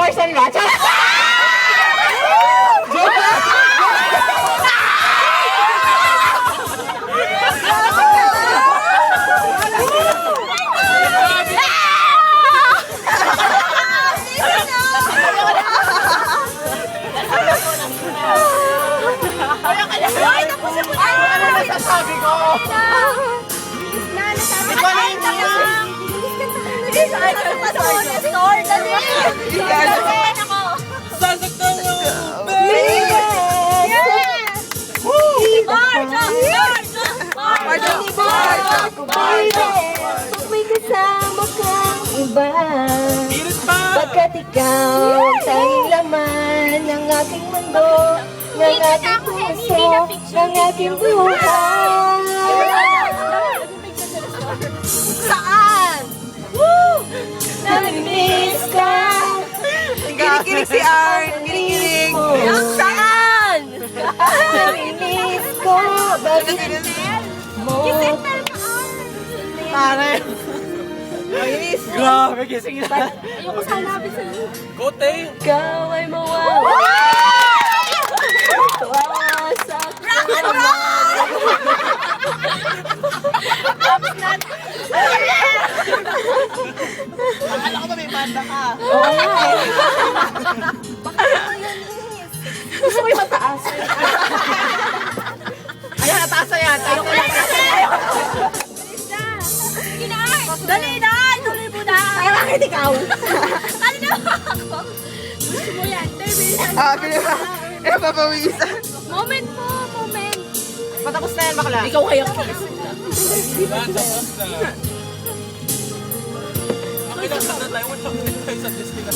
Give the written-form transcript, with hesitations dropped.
followers na nila. Ano nasasabi ko? Sasaktan mo! Kung may kasama kang iba, Pilit pa! pagkat ikaw ang tanging laman ng aking mundo, ng aking puso, ng aking buhay. Saan? Namimiss ka. Kinikilig si Arn. Kinikilig. Saan? Namimiss ko. Bakit mo? Pare. Mainis. Grabe, gising na. Ayoko sana sa iyo. Kote! Ikaw ay mawawala. Tuwa sa rock and roll! Akala ko ba may banda ka? Oo nga eh. Gusto mo yung mataas? Ayan, nataas na yan. Tayo ko lang. Dali na! Tuloy mo na! Kaya bakit ikaw? Ano na ako? Gusto mo yan, baby. Pinapa. Papawisan. Moment po, moment. Patapos na yan, bakla. Ikaw kaya kiss. Tapos na. Ang ilang tayo, wala ko tayo sa destination.